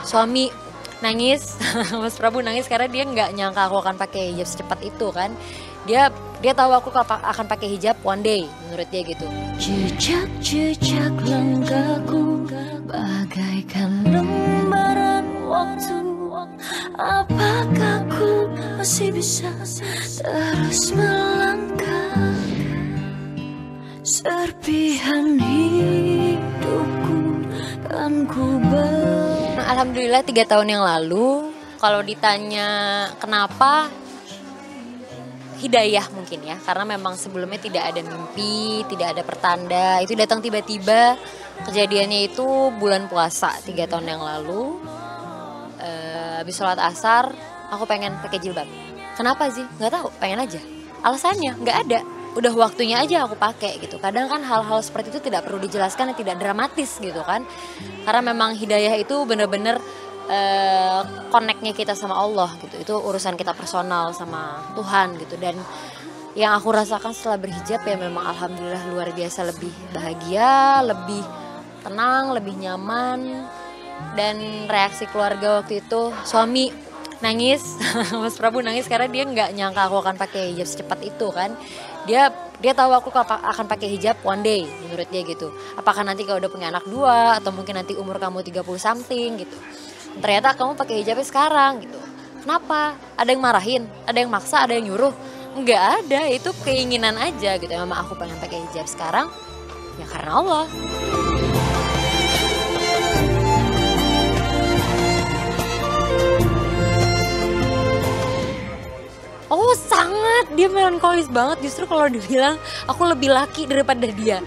Suami nangis, Mas Prabu nangis karena dia nggak nyangka aku akan pakai hijab secepat itu kan. Dia tahu aku akan pakai hijab one day, menurut dia gitu. Jejak-jejak langkahku bagaikan lembaran waktu. Apakah ku masih bisa terus melangkah? Serpihan hidupku kan ku Alhamdulillah 3 tahun yang lalu, kalau ditanya kenapa, hidayah mungkin ya. Karena memang sebelumnya tidak ada mimpi, tidak ada pertanda. Itu datang tiba-tiba, kejadiannya itu bulan puasa 3 tahun yang lalu. Habis sholat asar, aku pengen pakai jilbab. Kenapa sih? Nggak tahu, pengen aja. Alasannya nggak ada. Udah waktunya aja aku pakai gitu. Kadang kan hal-hal seperti itu tidak perlu dijelaskan dan tidak dramatis gitu kan. Karena memang hidayah itu bener-bener connect-nya kita sama Allah gitu. Itu urusan kita personal sama Tuhan gitu. Dan yang aku rasakan setelah berhijab ya memang alhamdulillah luar biasa, lebih bahagia, lebih tenang, lebih nyaman. Dan reaksi keluarga waktu itu, suami nangis, Mas Prabu nangis karena dia nggak nyangka aku akan pakai hijab secepat itu kan. Dia tahu aku akan pakai hijab one day, menurut dia gitu. Apakah nanti kalau udah punya anak 2 atau mungkin nanti umur kamu 30 something gitu. Ternyata kamu pakai hijabnya sekarang gitu. Kenapa? Ada yang marahin, ada yang maksa, ada yang nyuruh? Nggak ada, itu keinginan aja gitu. Memang aku pengen pakai hijab sekarang ya karena Allah. Oh sangat, dia melankolis banget. Justru kalau dibilang aku lebih laki daripada dia,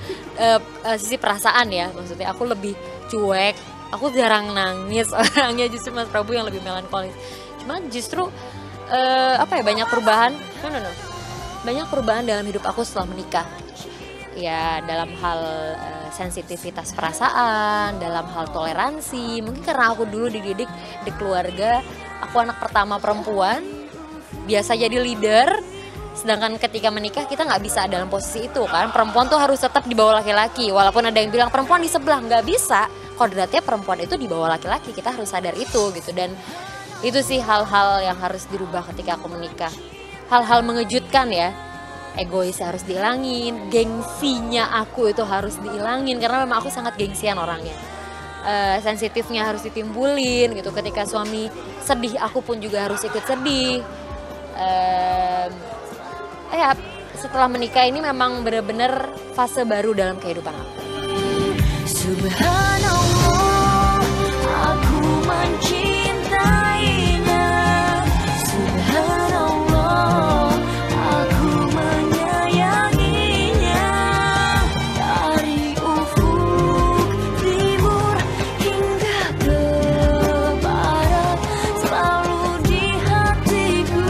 sisi perasaan ya, maksudnya aku lebih cuek, aku jarang nangis orangnya. Justru Mas Prabu yang lebih melankolis. Cuman justru banyak perubahan. No. Banyak perubahan dalam hidup aku setelah menikah. Ya dalam hal sensitivitas perasaan, dalam hal toleransi. Mungkin karena aku dulu dididik di keluarga, aku anak pertama perempuan, biasa jadi leader, sedangkan ketika menikah kita nggak bisa dalam posisi itu kan. Perempuan tuh harus tetap di bawah laki-laki, walaupun ada yang bilang perempuan di sebelah, nggak bisa. Kodratnya perempuan itu di bawah laki-laki, kita harus sadar itu gitu. Dan itu sih hal-hal yang harus dirubah ketika aku menikah. Hal-hal mengejutkan ya, egois harus dihilangin, gengsinya aku itu harus dihilangin karena memang aku sangat gengsian orangnya. Sensitifnya harus ditimbulin gitu. Ketika suami sedih, aku pun juga harus ikut sedih. Setelah menikah ini memang benar-benar fase baru dalam kehidupan aku. Subhanallah, aku mencintainya. Subhanallah, aku menyayanginya. Dari ufuk timur hingga ke barat, selalu di hatiku.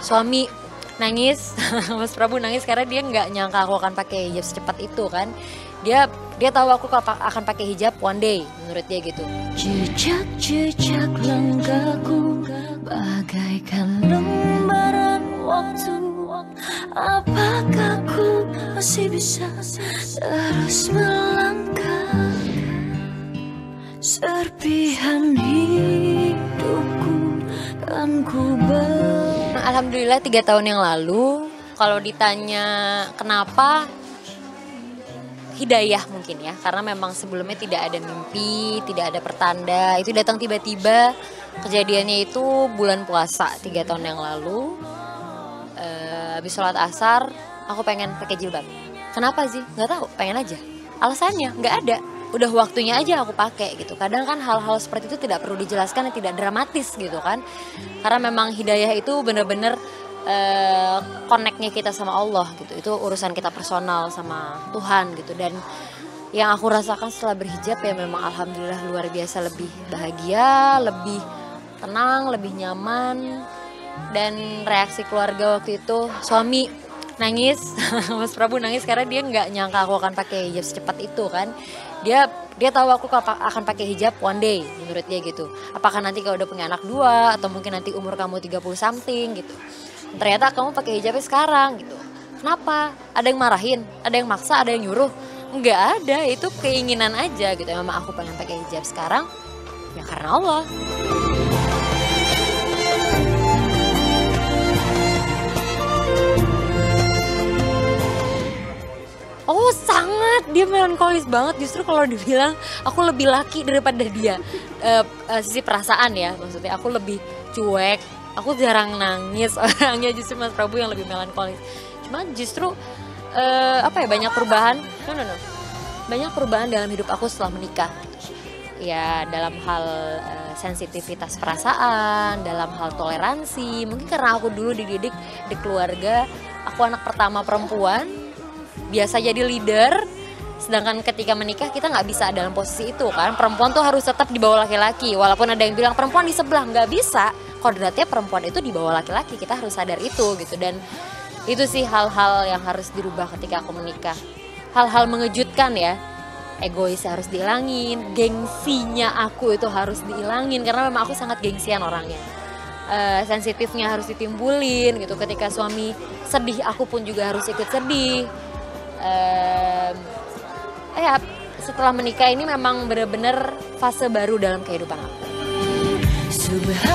Suami nangis, Mas Prabu nangis karena dia nggak nyangka aku akan pakai hijab secepat itu kan. Dia tahu aku akan pakai hijab one day, menurut dia gitu. Jejak-jejak langkahku bagaikan lembaran waktu. Apakah ku masih bisa terus melangkah? Serpihan hidupku kan ku Alhamdulillah 3 tahun yang lalu, kalau ditanya kenapa, hidayah mungkin ya. Karena memang sebelumnya tidak ada mimpi, tidak ada pertanda. Itu datang tiba-tiba, kejadiannya itu bulan puasa 3 tahun yang lalu. Habis sholat asar, aku pengen pakai jilbab. Kenapa sih? Nggak tahu, pengen aja. Alasannya nggak ada. Udah waktunya aja aku pakai gitu. Kadang kan hal-hal seperti itu tidak perlu dijelaskan dan tidak dramatis gitu kan. Karena memang hidayah itu bener-bener connect-nya kita sama Allah gitu. Itu urusan kita personal sama Tuhan gitu. Dan yang aku rasakan setelah berhijab ya memang alhamdulillah luar biasa, lebih bahagia, lebih tenang, lebih nyaman. Dan reaksi keluarga waktu itu, suami nangis, Mas Prabu nangis karena dia nggak nyangka aku akan pakai hijab secepat itu kan. dia tahu aku akan pakai hijab one day, menurut dia gitu. Apakah nanti kalau udah punya anak 2 atau mungkin nanti umur kamu 30 something gitu. Ternyata kamu pakai hijabnya sekarang gitu. Kenapa? Ada yang marahin, ada yang maksa, ada yang nyuruh? Enggak ada, itu keinginan aja gitu. Memang aku pengen pakai hijab sekarang ya karena Allah. Oh sangat, dia melankolis banget. Justru kalau dibilang aku lebih laki daripada dia. Sisi perasaan ya, maksudnya aku lebih cuek. Aku jarang nangis orangnya, justru Mas Prabu yang lebih melankolis. Cuma justru banyak perubahan. No. Banyak perubahan dalam hidup aku setelah menikah. Ya dalam hal sensitivitas perasaan, dalam hal toleransi. Mungkin karena aku dulu dididik di keluarga, aku anak pertama perempuan. Biasa jadi leader, sedangkan ketika menikah kita nggak bisa dalam posisi itu kan. Perempuan tuh harus tetap di bawah laki-laki, walaupun ada yang bilang perempuan di sebelah, nggak bisa. Kodratnya perempuan itu di bawah laki-laki, kita harus sadar itu gitu. Dan itu sih hal-hal yang harus dirubah ketika aku menikah. Hal-hal mengejutkan ya, egois harus dihilangin, gengsinya aku itu harus dihilangin karena memang aku sangat gengsian orangnya. Sensitifnya harus ditimbulin gitu. Ketika suami sedih, aku pun juga harus ikut sedih. Setelah menikah ini memang benar-benar fase baru dalam kehidupan aku. Subhanallah.